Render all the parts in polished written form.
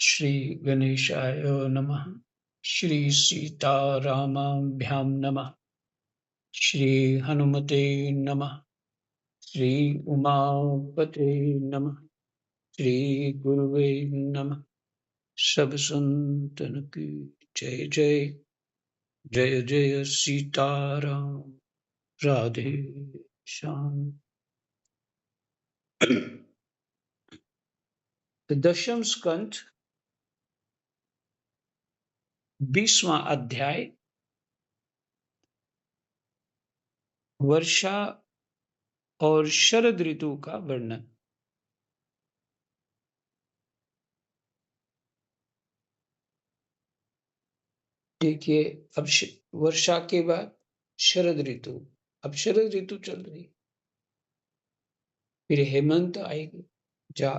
श्री गणेशाय नमः। श्री सीतारामाभ्यां नमः। श्री हनुमते नमः। श्री उमापते नमः। श्री गुरुवे नमः। सब संतन की जय जय। जय जय सीताराम। राधे श्याम। दशम स्कंध 20वां अध्याय वर्षा और शरद ऋतु का वर्णन। देखिए, अब वर्षा के बाद शरद ऋतु। अब शरद ऋतु चल रही, फिर हेमंत आएगी, जा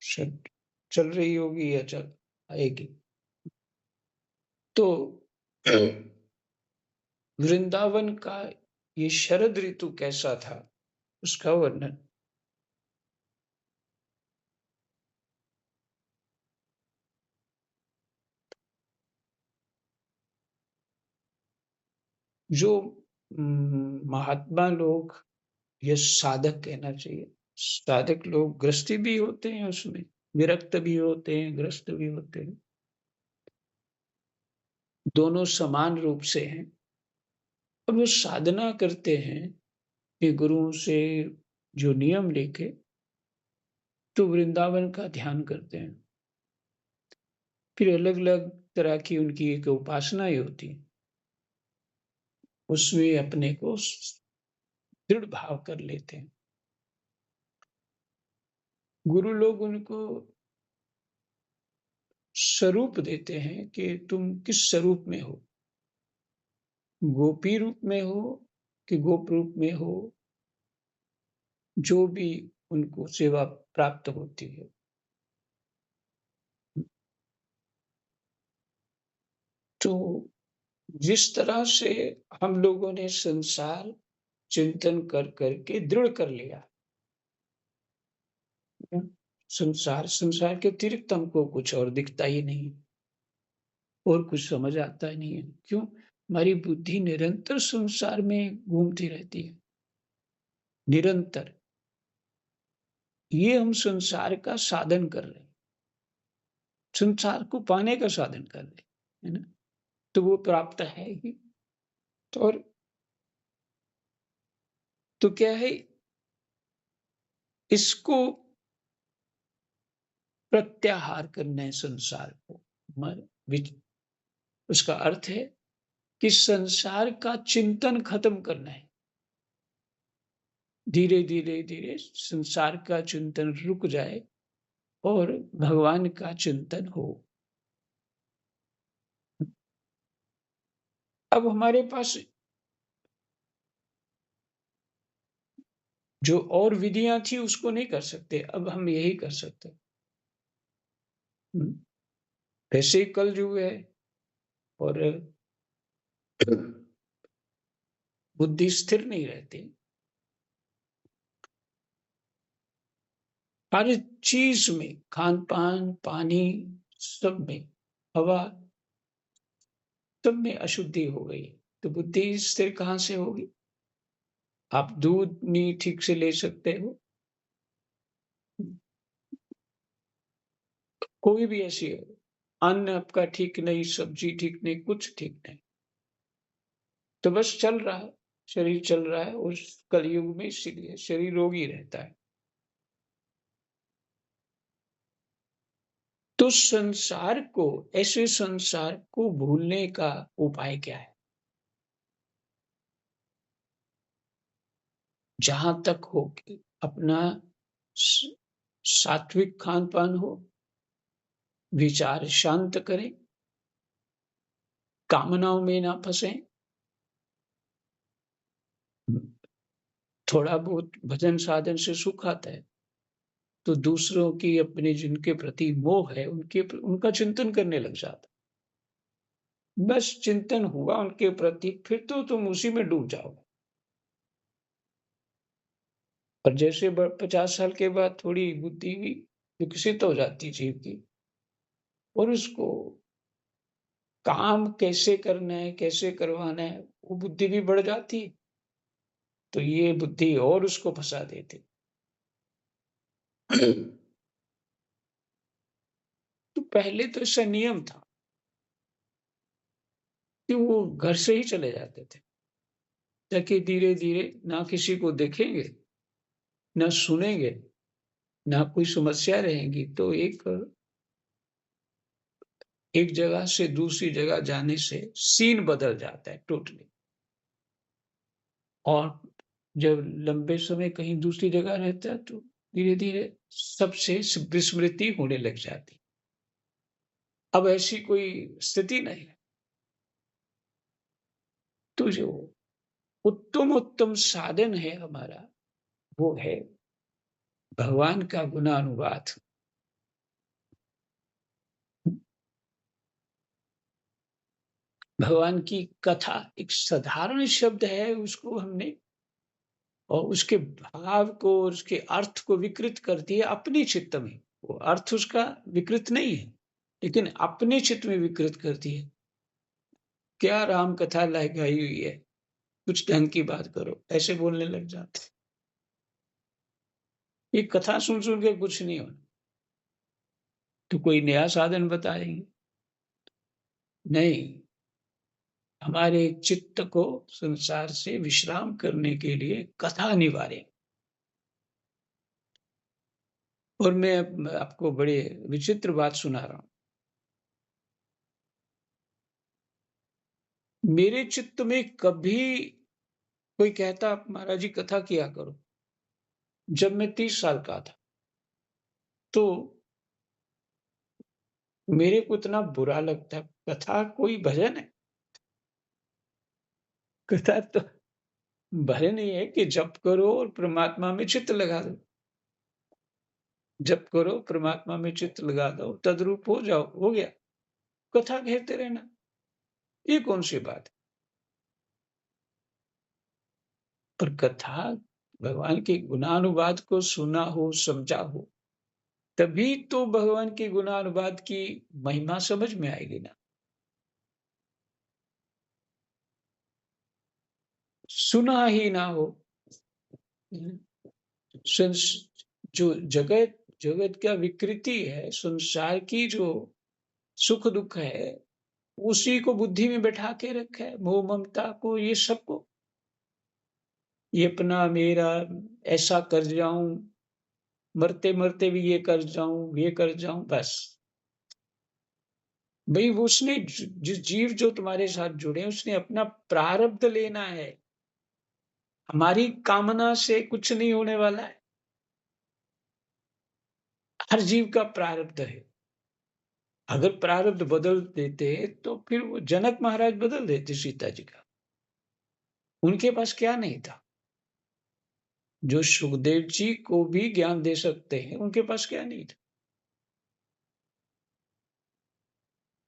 चल रही होगी या चल आएगी। तो वृंदावन का ये शरद ऋतु कैसा था, उसका वर्णन। जो महात्मा लोग या साधक कहना चाहिए, साधक लोग ग्रस्ती भी होते हैं, उसमें विरक्त भी होते हैं, ग्रस्त भी होते हैं, दोनों समान रूप से हैं। और वो साधना करते हैं कि गुरुओं से जो नियम लेके तो वृंदावन का ध्यान करते हैं। फिर अलग अलग तरह की उनकी एक उपासनाएं होती, उसमें अपने को दृढ़ भाव कर लेते हैं। गुरु लोग उनको स्वरूप देते हैं कि तुम किस स्वरूप में हो, गोपी रूप में हो कि गोप रूप में हो, जो भी उनको सेवा प्राप्त होती है। तो जिस तरह से हम लोगों ने संसार चिंतन कर करके दृढ़ कर लिया, संसार के अतिरिक्त हमको कुछ और दिखता ही नहीं, और कुछ समझ आता ही नहीं है। क्यों? हमारी बुद्धि निरंतर संसार में घूमती रहती है, निरंतर। ये हम संसार का साधन कर रहे हैं, संसार को पाने का साधन कर रहे हैं, है ना? तो वो प्राप्त है ही। तो और तो क्या है, इसको प्रत्याहार करना है संसार को। उसका अर्थ है कि संसार का चिंतन खत्म करना है। धीरे धीरे धीरे संसार का चिंतन रुक जाए और भगवान का चिंतन हो। अब हमारे पास जो और विधियां थी उसको नहीं कर सकते, अब हम यही कर सकते। वैसे ही कल युग है और बुद्धि स्थिर नहीं रहती। हर चीज में, खान पान, पानी, सब में, हवा, सब में अशुद्धि हो गई, तो बुद्धि स्थिर कहाँ से होगी? आप दूध नहीं ठीक से ले सकते हो, कोई भी ऐसी है, अन्न आपका ठीक नहीं, सब्जी ठीक नहीं, कुछ ठीक नहीं, तो बस चल रहा है, शरीर चल रहा है। और कलयुग में इसीलिए शरीर रोगी रहता है। तो संसार को, ऐसे संसार को भूलने का उपाय क्या है? जहां तक हो कि अपना सात्विक खान पान हो, विचार शांत करें, कामनाओं में ना फंसे, थोड़ा बहुत भजन साधन से सुख आता है, तो दूसरों की, अपने जिनके प्रति मोह है उनका चिंतन करने लग जाता। बस चिंतन हुआ उनके प्रति, फिर तो तुम उसी में डूब जाओगे। और जैसे 50 साल के बाद थोड़ी बुद्धि भी विकसित हो जाती है जीव की और उसको काम कैसे करना है, कैसे करवाना है, वो बुद्धि भी बढ़ जाती है। तो ये बुद्धि और उसको फँसा देती। तो पहले तो ऐसा नियम था कि वो घर से ही चले जाते थे, ताकि धीरे-धीरे ना किसी को देखेंगे, ना सुनेंगे, ना कोई समस्या रहेगी। तो एक जगह से दूसरी जगह जाने से सीन बदल जाता है टोटली। और जब लंबे समय कहीं दूसरी जगह रहता है तो धीरे-धीरे सबसे विस्मृति होने लग जाती। अब ऐसी कोई स्थिति नहीं है। तो जो उत्तम-उत्तम साधन है हमारा, वो है भगवान का गुणानुवाद। भगवान की कथा एक साधारण शब्द है, उसको हमने और उसके भाव को और उसके अर्थ को विकृत कर दिया अपने चित्त में। वो अर्थ उसका विकृत नहीं है, लेकिन अपने चित्त में विकृत कर दिया। क्या राम कथा गाई हुई है, कुछ ढंग की बात करो, ऐसे बोलने लग जाते। ये कथा सुन-सुन के कुछ नहीं होना, तो कोई नया साधन बताएँगे। नहीं, हमारे चित्त को संसार से विश्राम करने के लिए कथा अनिवार्य। और मैं अब आपको बड़े विचित्र बात सुना रहा हूँ। मेरे चित्त में कभी कोई कहता महाराज जी कथा किया करो। जब मैं 30 साल का था, तो मेरे को इतना बुरा लगता है, कथा कोई भजन है? कथा तो भजन ही है कि जप करो और परमात्मा में चित्त लगा दो। जप करो, परमात्मा में चित्त लगा दो, तद्रूप हो जाओ, हो गया। कथा कहते रहना, ये कौन-सी बात है? पर कथा भगवान के गुणानुवाद को सुना हो, समझा हो, तभी तो भगवान के गुणानुवाद की महिमा समझ में आएगी ना। सुना ही ना हो, हुँ, संस जो जगत जगत का विकृति है, संसार की जो सुख-दुःख है, उसी को बुद्धि में बैठा के रखा है, मोह ममता को, ये सबको। ये अपना मेरा ऐसा कर जाऊँ, मरते-मरते भी ये कर जाऊँ, ये कर जाऊँ, बस। भई वो उसने जिस जीव जो तुम्हारे साथ जुड़े हैं, उसने अपना प्रारब्ध लेना है। हमारी कामना से कुछ नहीं होने वाला है। हर जीव का प्रारब्ध है। अगर प्रारब्ध बदल देते, तो फिर वो जनक महाराज बदल देते सीता जी का। उनके पास क्या नहीं था? जो सुखदेव जी को भी ज्ञान दे सकते हैं, उनके पास क्या नहीं था?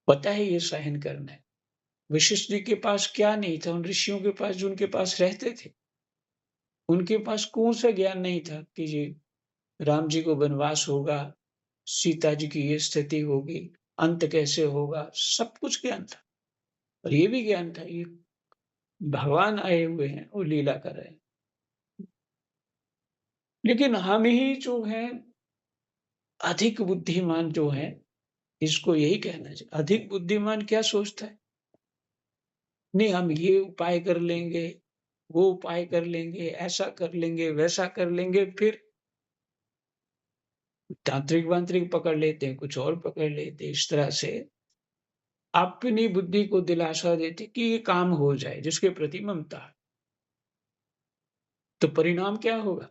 पता है ये सहन करना है। वशिष्ठ जी के पास क्या नहीं था? उन ऋषियों के पास जो उनके पास रहते थे। उनके पास कौन-सा ज्ञान नहीं था कि जी राम जी को वनवास होगा, सीता जी की ये स्थिति होगी, अंत कैसे होगा, सब कुछ ज्ञान था। और ये भी ज्ञान था, ये भगवान आए हुए हैं और लीला कर रहे हैं। लेकिन हम ही जो हैं अधिक बुद्धिमान जो हैं, इसको यही कहना चाहिए। अधिक बुद्धिमान क्या सोचता है? नहीं हम ये उपाय कर लेंगे, वो उपाय कर लेंगे, ऐसा कर लेंगे, वैसा कर लेंगे, फिर तांत्रिक-वांत्रिक पकड़ लेते हैं, कुछ और पकड़ लेते हैं। इस तरह से अपनी बुद्धि को दिलासा देते कि ये काम हो जाए, जिसके प्रति ममता है। तो परिणाम क्या होगा?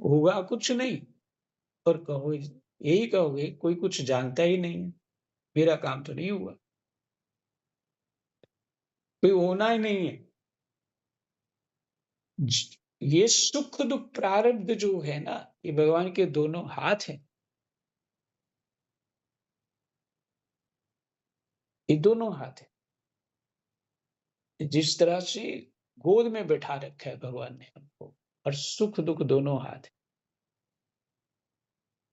होगा कुछ नहीं और कहो यही कहोगे कोई कुछ जानता ही नहीं है, मेरा काम तो नहीं हुआ, कोई होना ही नहीं है। ज ये सुख-दुःख प्रारब्ध जो है ना, ये भगवान के दोनों हाथ हैं, ये दोनों हाथ हैं। जिस तरह से गोद में बैठा रखा है भगवान ने हमको, और सुख दुख दोनों हाथ है।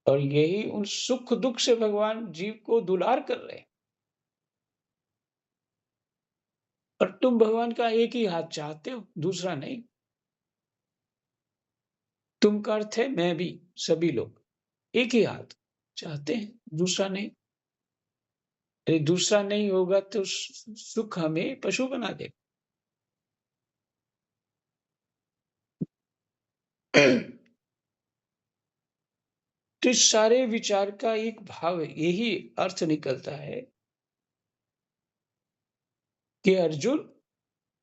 और यही उन सुख दुख से भगवान जीव को दुलार कर रहे हैं। और तुम भगवान का एक ही हाथ चाहते हो, दूसरा नहीं। तुम का अर्थ है मैं भी, सभी लोग एक ही हाथ चाहते हैं, दूसरा नहीं। यदि दूसरा नहीं होगा तो सुख हमें पशु बना देगा। तो इस सारे विचार का एक भाव, यही अर्थ निकलता है कि अर्जुन,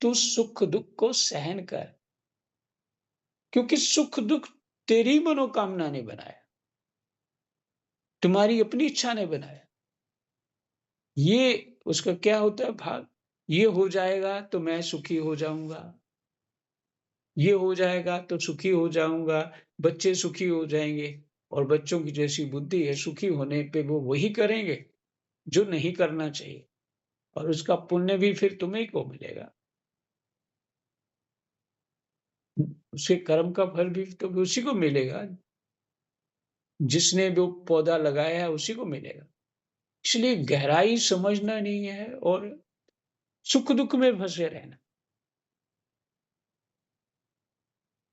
तू सुख दुख को सहन कर, क्योंकि सुख दुख तेरी मनोकामना ने बनाया, तुम्हारी अपनी इच्छा ने बनाया। ये उसका क्या होता है भाग, ये हो जाएगा तो मैं सुखी हो जाऊंगा, ये हो जाएगा तो सुखी हो जाऊंगा, बच्चे सुखी हो जाएंगे। और बच्चों की जैसी बुद्धि है, सुखी होने पे वो वही करेंगे जो नहीं करना चाहिए, और उसका पुण्य भी फिर तुम्हें को मिलेगा। उसके कर्म का फल भी तो उसी को मिलेगा, जिसने वो पौधा लगाया है उसी को मिलेगा। इसलिए गहराई समझना नहीं है, और सुख दुख में फंसे रहना,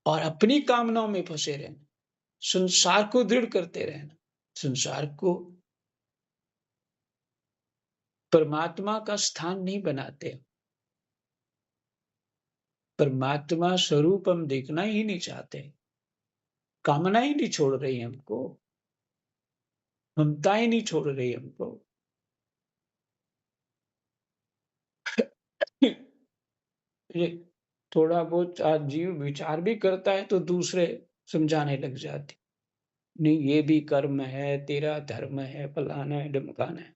और अपनी कामनाओं में फंसे रहना, संसार को दृढ़ करते रहना, संसार को परमात्मा का स्थान नहीं बनाते। परमात्मा स्वरूप हम देखना ही नहीं चाहते, कामना ही नहीं छोड़ रही हमको, ममताएं नहीं छोड़ रही हमको। ये थोड़ा बहुत आज जीव विचार भी करता है तो दूसरे समझाने लग जाते, नहीं ये भी कर्म है, तेरा धर्म है, फलाना है, ढमकाना है।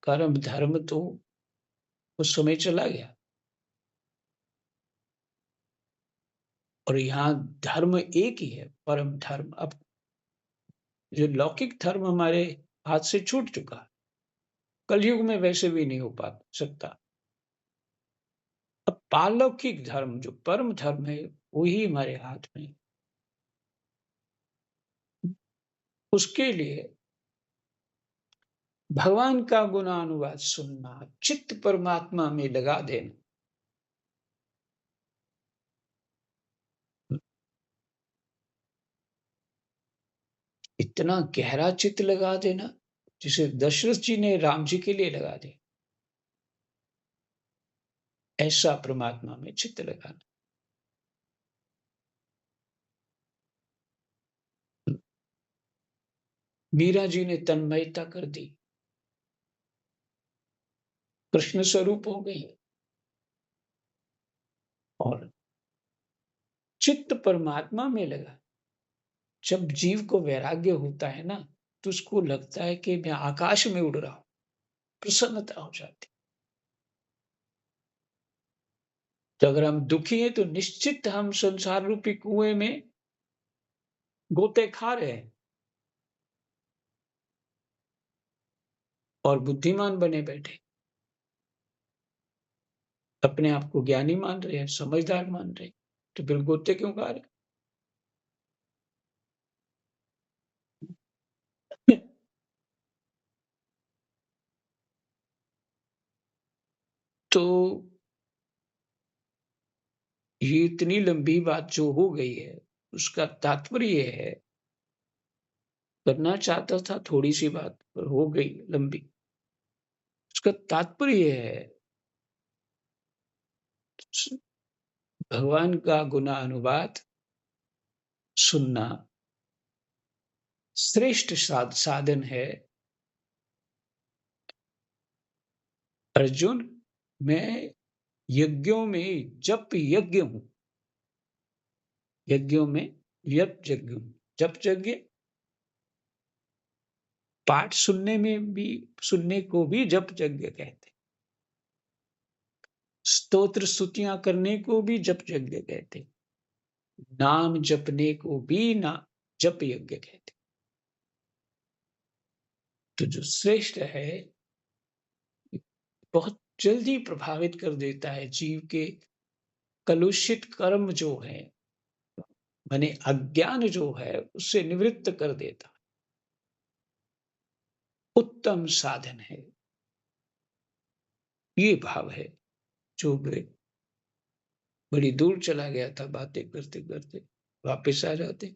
कर्म धर्म तो उस समय चला गया, और यहाँ धर्म एक ही है, परम धर्म। अब जो लौकिक धर्म हमारे हाथ से छूट चुका, कलयुग में वैसे भी नहीं हो पा सकता। अब पारलौकिक धर्म जो परम धर्म है, वही हमारे हाथ में। उसके लिए भगवान का गुणानुवाद सुनना, चित्त परमात्मा में लगा देना, इतना गहरा चित्त लगा देना, जिसे दशरथ जी ने राम जी के लिए लगा दिया, ऐसा परमात्मा में चित्त लगाना। मीरा जी ने तन्मयता कर दी, कृष्ण स्वरूप हो गई, और चित्त परमात्मा में लगा। जब जीव को वैराग्य होता है ना, तो उसको लगता है कि मैं आकाश में उड़ रहा हूं, प्रसन्नता हो जाती। तो अगर हम दुखी हैं तो निश्चित हम संसार रूपी कुएं में गोते खा रहे हैं, और बुद्धिमान बने बैठे, अपने आप को ज्ञानी मान रहे हैं, समझदार मान रहे हैं, तो फिर गोते क्यों खा रहे हैं? तो ये इतनी लंबी बात जो हो गई है, उसका तात्पर्य ये है, करना चाहता था थोड़ी सी बात, पर हो गई लंबी। उसका तात्पर्य ये है, भगवान का गुणानुवाद सुनना श्रेष्ठ साधन है। अर्जुन, मैं यज्ञों में जप यज्ञ हूं, यज्ञों में यप यज्ञ हूं। जप यज्ञ, पाठ सुनने में भी, सुनने को भी जप यज्ञ कहते, स्तोत्र स्तुतियां करने को भी जप यज्ञ कहते, नाम जपने को भी ना जप यज्ञ कहते। तो जो श्रेष्ठ है, बहुत जल्दी प्रभावित कर देता है। जीव के कलुषित कर्म जो है, माने अज्ञान जो है, उससे निवृत्त कर देता। उत्तम साधन है। ये भाव है। जो बड़ी दूर चला गया था बातें करते-करते, वापस आ जाते।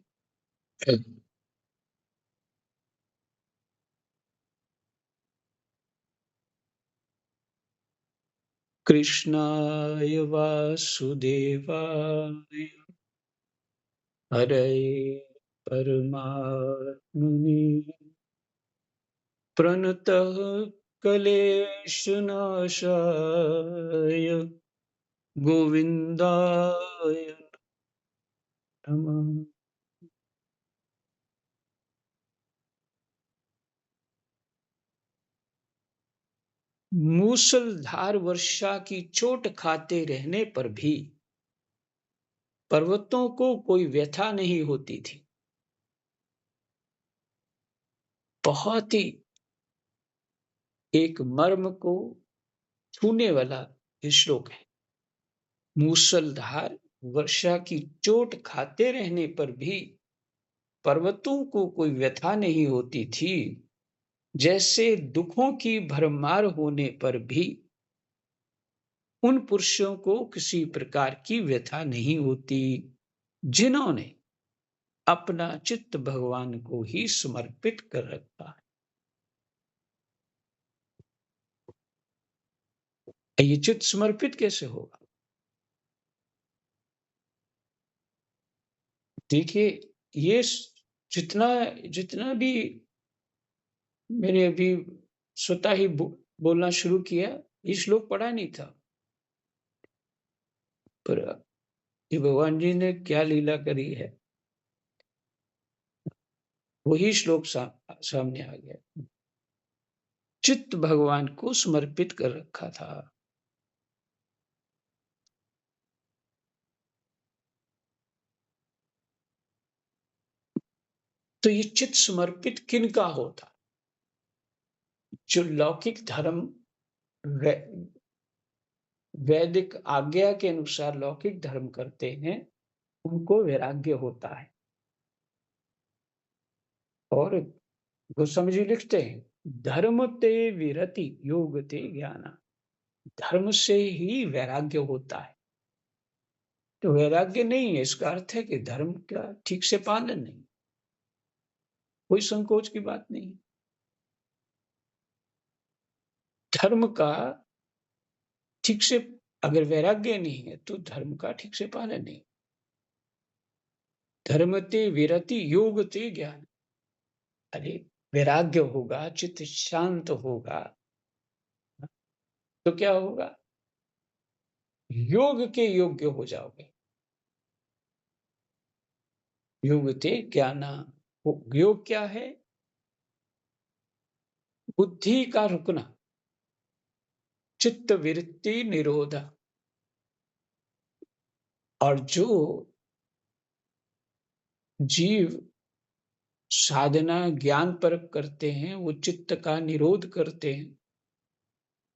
कृष्णाय वासुदेवाय हरये परमात्मने प्रणतः क्लेशनाशाय गोविन्दाय नमः। मूसलधार वर्षा की चोट खाते रहने पर भी पर्वतों को कोई व्यथा नहीं होती थी। बहुत ही एक मर्म को छूने वाला ये श्लोक है। मूसलधार वर्षा की चोट खाते रहने पर भी पर्वतों को कोई व्यथा नहीं होती थी, जैसे दुखों की भरमार होने पर भी उन पुरुषों को किसी प्रकार की व्यथा नहीं होती, जिन्होंने अपना चित्त भगवान को ही समर्पित कर रखा है। ये चित्त समर्पित कैसे होगा? देखिए, ये जितना जितना भी मैंने अभी स्वतः ही बोलना शुरू किया, ये श्लोक पढ़ा नहीं था। पर ये भगवान जी ने क्या लीला करी है, वही श्लोक सामने आ गया। चित्त भगवान को समर्पित कर रखा था। तो ये चित्त समर्पित किनका होता? जो लौकिक धर्म वैदिक आज्ञा के अनुसार लौकिक धर्म करते हैं, उनको वैराग्य होता है। और गोस्वामी जी लिखते हैं, धर्म ते विरति योग ते ज्ञान। धर्म से ही वैराग्य होता है। तो वैराग्य नहीं है, इसका अर्थ है कि धर्म का ठीक से पालन नहीं, कोई संकोच की बात नहीं। धर्म का ठीक से अगर वैराग्य नहीं है, तो धर्म का ठीक से पालन नहीं। धर्म ते विरति योग ते ज्ञान। अरे वैराग्य होगा, चित्त शांत होगा, तो क्या होगा? योग के योग्य हो जाओगे। योग ते ज्ञान। योग क्या है? बुद्धि का रुकना, चित्त वृत्ति निरोध। और जो जीव साधना ज्ञान परक करते हैं, वो चित्त का निरोध करते हैं,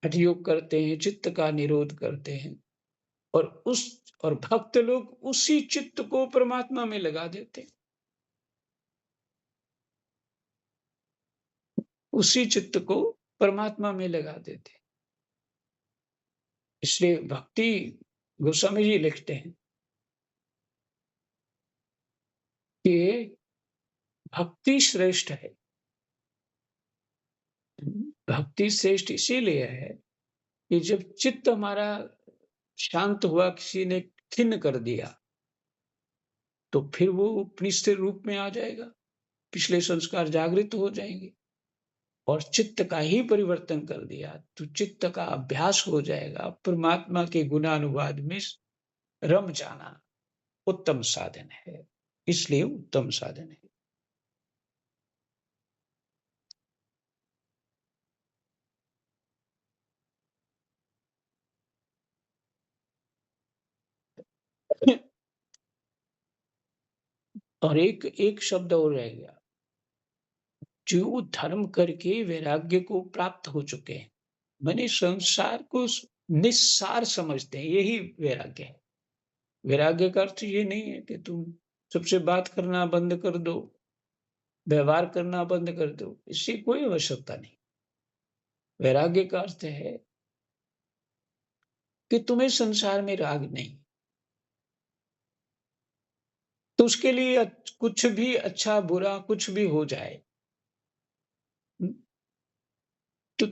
हठ योग करते हैं, चित्त का निरोध करते हैं। और भक्त लोग उसी चित्त को परमात्मा में लगा देते हैं। उसी चित्त को परमात्मा में लगा देते हैं। इसलिए भक्ति गोस्वामी जी लिखते हैं कि भक्ति श्रेष्ठ है। भक्ति श्रेष्ठ इसीलिए है कि जब चित्त हमारा शांत हुआ, किसी ने खिन्न कर दिया, तो फिर वो अपनी स्थिर रूप में आ जाएगा, पिछले संस्कार जागृत हो जाएंगे। और चित्त का ही परिवर्तन कर दिया तो चित्त का अभ्यास हो जाएगा। परमात्मा के गुणानुवाद में रम जाना उत्तम साधन है, इसलिए उत्तम साधन है। और एक एक शब्द और रह गया, जो धर्म करके वैराग्य को प्राप्त हो चुके हैं, माने संसार को निस्सार समझते हैं, यही वैराग्य है। वैराग्य का अर्थ ये नहीं है कि तुम सबसे बात करना बंद कर दो, व्यवहार करना बंद कर दो, इसकी कोई आवश्यकता नहीं। वैराग्य का अर्थ है कि तुम्हें संसार में राग नहीं, तो उसके लिए कुछ भी अच्छा बुरा कुछ भी हो जाए, हुँ, तो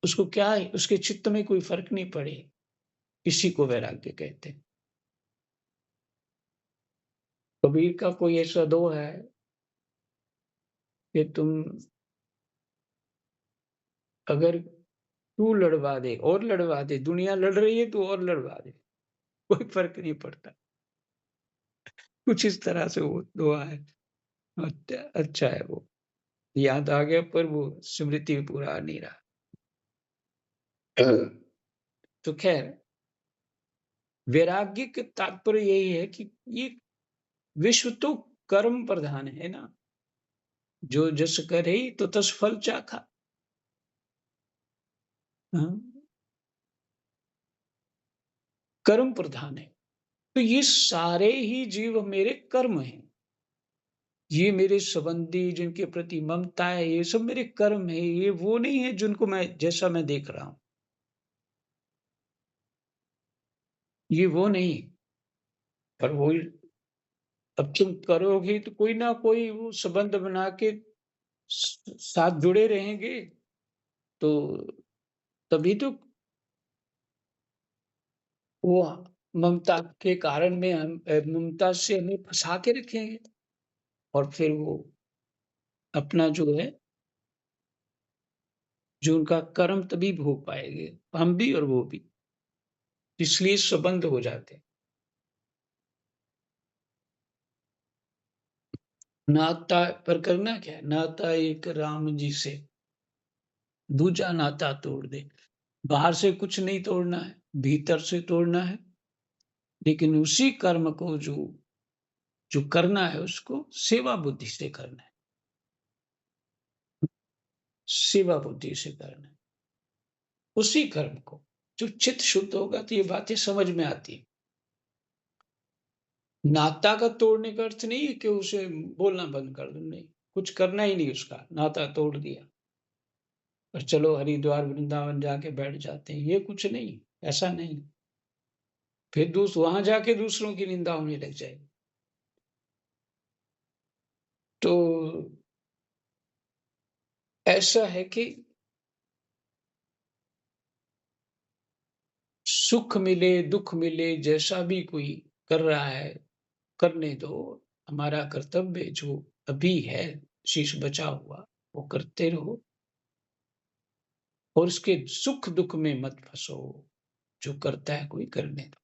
उसको क्या है, उसके चित्त में कोई फ़र्क नहीं पड़े, इसी को वैराग्य कहते हैं। कबीर का कोई ऐसा दोहा है कि तुम अगर तू लड़वा दे और लड़वा दे, दुनिया लड़ रही है तू और लड़वा दे, कोई फ़र्क नहीं पड़ता। कुछ इस तरह से वो दोहा है। अच्छा है वो, याद आ गया पर वो स्मृति में पूरा आ नहीं रहा। तो ख़ैर वैराग्य का तात्पर्य यही है कि ये विश्व तो कर्म प्रधान है ना, जो जस करे तो तस फल चाखा। हाँ, कर्म प्रधान है। तो ये सारे ही जीव मेरे कर्म हैं। ये मेरे संबंधी जिनके प्रति ममता है, ये सब मेरे कर्म है। ये वो नहीं है जिनको मैं जैसा मैं देख रहा हूँ। ये वो नहीं, पर वो अब तुम करोगे तो कोई ना कोई वो संबंध बना के साथ जुड़े रहेंगे, तो तभी तो वो ममता के कारण में ममता से हमें फँसा के रखेंगे और फिर वो अपना जो है, जो उनका कर्म तभी भोग पाएँगे, हम भी और वो भी। इसलिए संबंध हो जाते हैं। नाता पर करना क्या है? नाता एक राम जी से, दूजा नाता तोड़ दे। बाहर से कुछ नहीं तोड़ना है, भीतर से तोड़ना है, लेकिन उसी कर्म को जो जो करना है उसको सेवा बुद्धि से करना है, सेवा बुद्धि से करना है। उसी कर्म को, जो चित्त शुद्ध होगा तो ये बातें समझ में आती हैं। नाता का तोड़ने का अर्थ नहीं है कि उसे बोलना बंद कर दो, नहीं, कुछ करना ही नहीं उसका, नाता तोड़ दिया और चलो हरिद्वार, वृंदावन जाके बैठ जाते हैं, ये कुछ नहीं, ऐसा नहीं। फिर वहाँ जाके दूसरों की निंदा होने लग जाएगी। तो ऐसा है कि सुख मिले, दुःख मिले, जैसा भी कोई कर रहा है, करने दो। हमारा कर्तव्य जो अभी है, शेष बचा हुआ, वो करते रहो और उसके सुख-दुःख में मत फँसो। जो करता है कोई करने दो।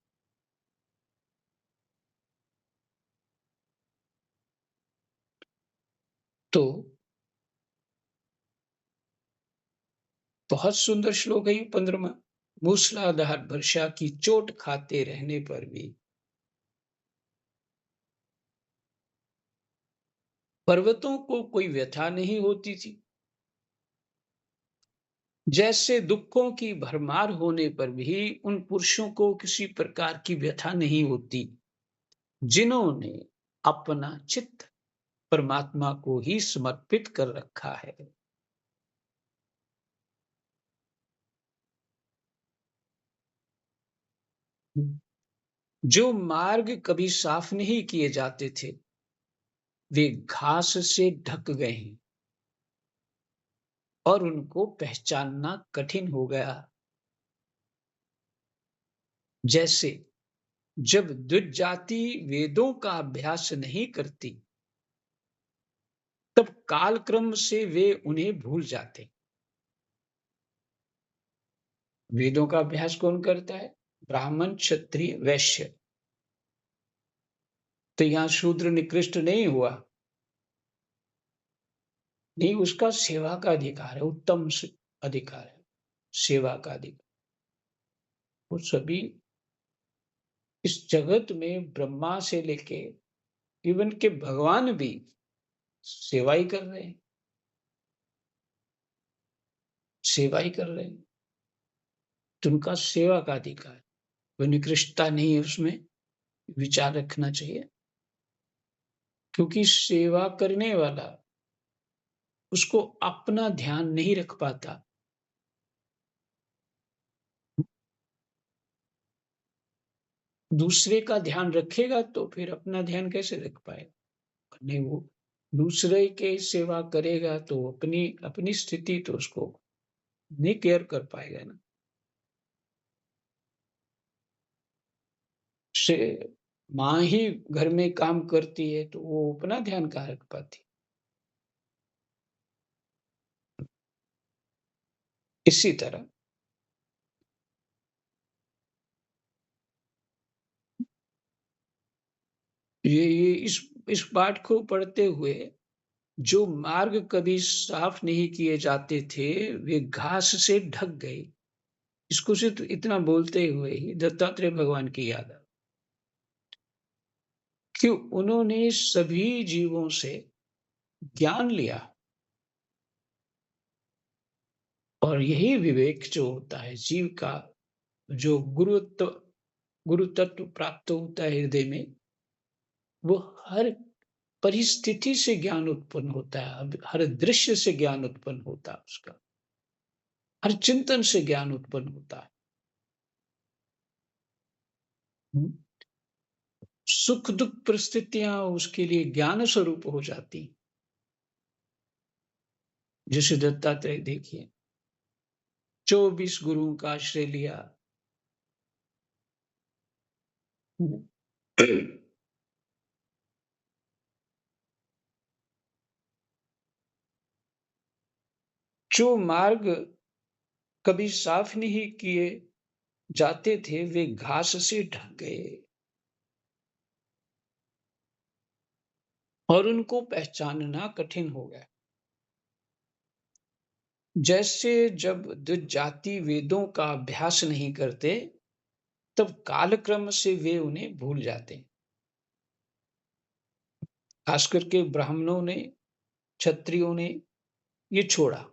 तो बहुत सुंदर श्लोक है ये 15वां। मूसलाधार वर्षा की चोट खाते रहने पर भी पर्वतों को कोई व्यथा नहीं होती थी। जैसे दुखों की भरमार होने पर भी उन पुरुषों को किसी प्रकार की व्यथा नहीं होती, जिन्होंने अपना चित्त परमात्मा को ही समर्पित कर रखा है। जो मार्ग कभी साफ नहीं किए जाते थे, वे घास से ढक गए हैं और उनको पहचानना कठिन हो गया। जैसे जब द्विज जाति वेदों का अभ्यास नहीं करती, तब कालक्रम से वे उन्हें भूल जाते। वेदों का अभ्यास कौन करता है? ब्राह्मण, क्षत्रिय, वैश्य। तो यहाँ शूद्र निकृष्ट नहीं हुआ। नहीं, उसका सेवा का अधिकार है, उत्तम अधिकार है, सेवा का अधिकार। वो सभी इस जगत में ब्रह्मा से लेके इवन के भगवान भी सेवा ही कर रहे हैं। सेवा ही कर रहे हैं, तो उनका सेवा का अधिकार है। कोई निकृष्टता नहीं है उसमें, विचार रखना चाहिए। क्योंकि सेवा करने वाला उसको अपना ध्यान नहीं रख पाता। दूसरे का ध्यान रखेगा तो फिर अपना ध्यान कैसे रख पाएगा? नहीं, वो दूसरे के सेवा करेगा तो अपनी अपनी स्थिति तो उसको नहीं केयर कर पाएगा ना। से माँ ही घर में काम करती है तो वो अपना ध्यान कहाँ रख पाती? इसी तरह ये इस पाठ को पढ़ते हुए जो मार्ग कभी साफ नहीं किए जाते थे, वे घास से ढक गए। इसको सिर्फ इतना बोलते हुए ही दत्तात्रेय भगवान की याद आ कि उन्होंने सभी जीवों से ज्ञान लिया और यही विवेक जो होता है जीव का, जो गुरु तत्व प्राप्त होता है हृदय में, वो हर परिस्थिति से ज्ञान उत्पन्न होता है, हर दृश्य से ज्ञान उत्पन्न होता है उसका, हर चिंतन से ज्ञान उत्पन्न होता है। हुँ। सुख-दुःख परिस्थितियाँ उसके लिए ज्ञान स्वरूप हो जाती। जैसे दत्तात्रेय देखिए, 24 गुरुओं का आश्रय लिया। हुँ। जो मार्ग कभी साफ नहीं किए जाते थे, वे घास से ढक गए और उनको पहचानना कठिन हो गया। जैसे जब जाति वेदों का अभ्यास नहीं करते, तब कालक्रम से वे उन्हें भूल जाते हैं। खास करके ब्राह्मणों ने, क्षत्रियों ने ये छोड़ा,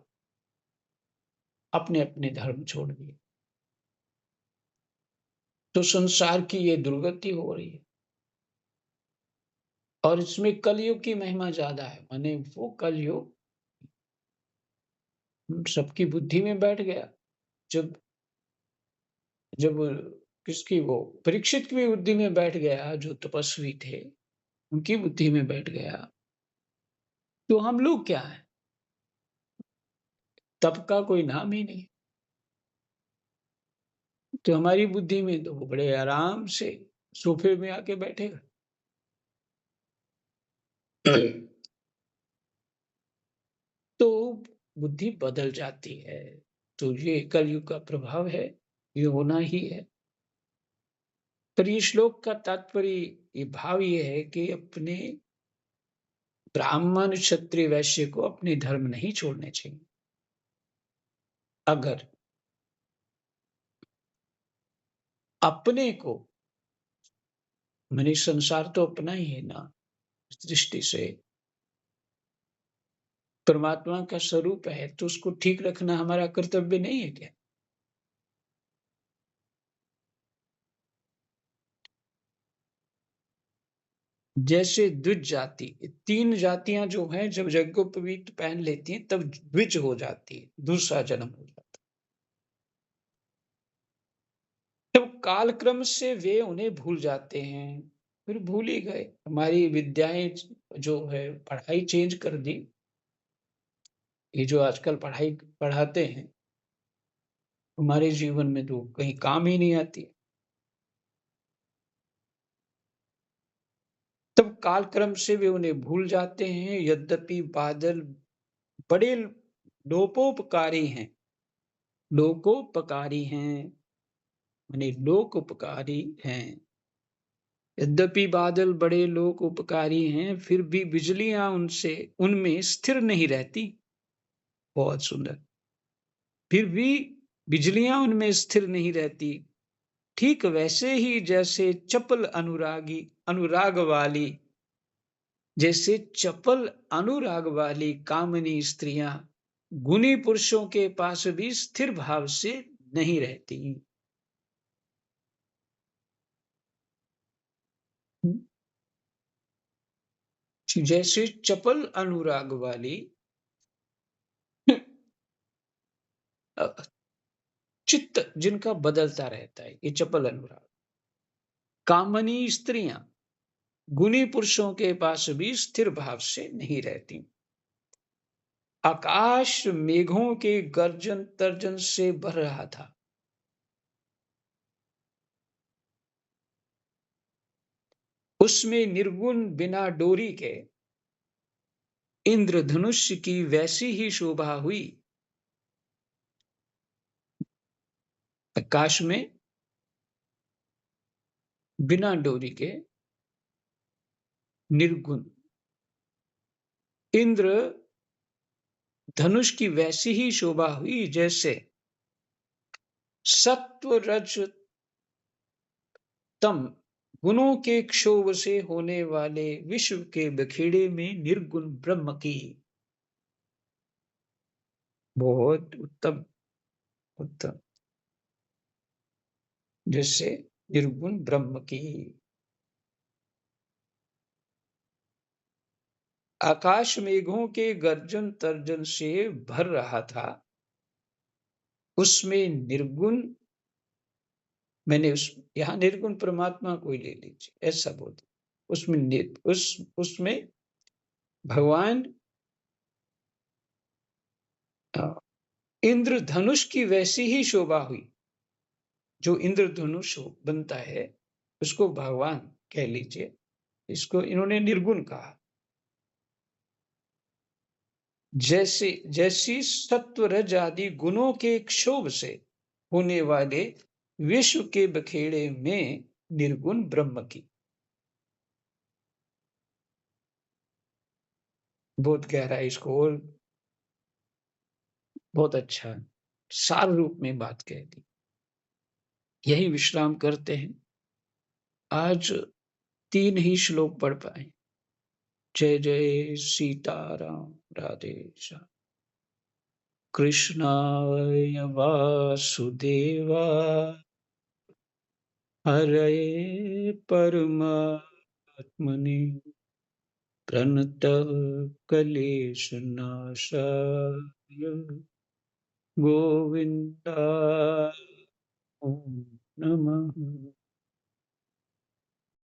अपने-अपने धर्म छोड़ दिए। तो संसार की ये दुर्गति हो रही है और इसमें कलयुग की महिमा ज़्यादा है। माने वो कलयुग सबकी बुद्धि में बैठ गया। जब जब किसकी वो परीक्षित की भी बुद्धि में बैठ गया, जो तपस्वी थे, उनकी बुद्धि में बैठ गया, तो हम लोग क्या हैं? तप का कोई नाम ही नहीं। तो हमारी बुद्धि में तो वो बड़े आराम से सोफे में आके बैठेगा। तो बुद्धि बदल जाती है। तो ये कलयुग का प्रभाव है, ये होना ही है। पर ये श्लोक का तात्पर्य, ये भाव ये है कि अपने ब्राह्मण, क्षत्रिय, वैश्य को अपने धर्म नहीं छोड़ने चाहिए। अगर अपने को, माने संसार तो अपना ही है ना, इस दृष्टि से परमात्मा का स्वरूप है, तो उसको ठीक रखना हमारा कर्तव्य नहीं है क्या? जैसे द्विज जाति, 3 जातियाँ जो हैं जब यज्ञोपवीत पहन लेती हैं तब द्विज हो जाती है, दूसरा जन्म हो जाता है। तब कालक्रम से वे उन्हें भूल जाते हैं, फिर भूल ही गए। हमारी विद्याएँ जो है पढ़ाई चेंज कर दी, ये जो आजकल पढ़ाई पढ़ाते हैं, हमारे जीवन में तो कहीं काम ही नहीं आती। तब कालक्रम से वे उन्हें भूल जाते हैं, यद्यपि बादल बड़े लोकोपकारी हैं, लोकोपकारी हैं, माने लोकोपकारी हैं। यद्यपि बादल बड़े लोकोपकारी हैं, फिर भी बिजलियाँ उनसे उनमें स्थिर नहीं रहती। बहुत सुंदर। फिर भी बिजलियाँ उनमें स्थिर नहीं रहती। ठीक वैसे ही जैसे अनुराग वाली, जैसे चपल अनुराग वाली कामिनी स्त्रियाँ गुणी पुरुषों के पास भी स्थिर भाव से नहीं रहती। जैसे चपल अनुराग वाली अ, चित्त जिनका बदलता रहता है, ये चपल अनुराग। कामनी स्त्रियां गुणी पुरुषों के पास भी स्थिर भाव से नहीं रहती। आकाश मेघों के गर्जन तर्जन से भर रहा था। उसमें निर्गुण बिना डोरी के इंद्रधनुष की वैसी ही शोभा हुई। आकाश में बिना डोरी के निर्गुण इंद्र धनुष की वैसी ही शोभा हुई, जैसे सत्व रज तम गुणों के क्षोभ से होने वाले विश्व के बखेड़े में निर्गुण ब्रह्म की। बहुत उत्तम, उत्तम। जैसे निर्गुण ब्रह्म की। आकाश मेघों के गर्जन तर्जन से भर रहा था। उसमें निर्गुण, मैंने उस यहाँ निर्गुण परमात्मा को ही ले लीजिए, ऐसा बोल। उसमें भगवान इंद्रधनुष की वैसी ही शोभा हुई। जो इंद्रधनुष बनता है उसको भगवान कह लीजिए, इसको इन्होंने निर्गुण कहा। जैसे जैसी सत्व रज आदि गुणों के क्षोभ से होने वाले विश्व के बखेड़े में निर्गुण ब्रह्म की। बहुत गहरा है, इसको और बहुत अच्छा सार रूप में बात कह दी। यही विश्राम करते हैं। आज 3 ही श्लोक पढ़ पाए। जय जय सीताराम, राधे श्याम। कृष्णाय वासुदेवा हरे परमात्मने प्रणत क्लेशनाशाय गोविन्दाय नमः।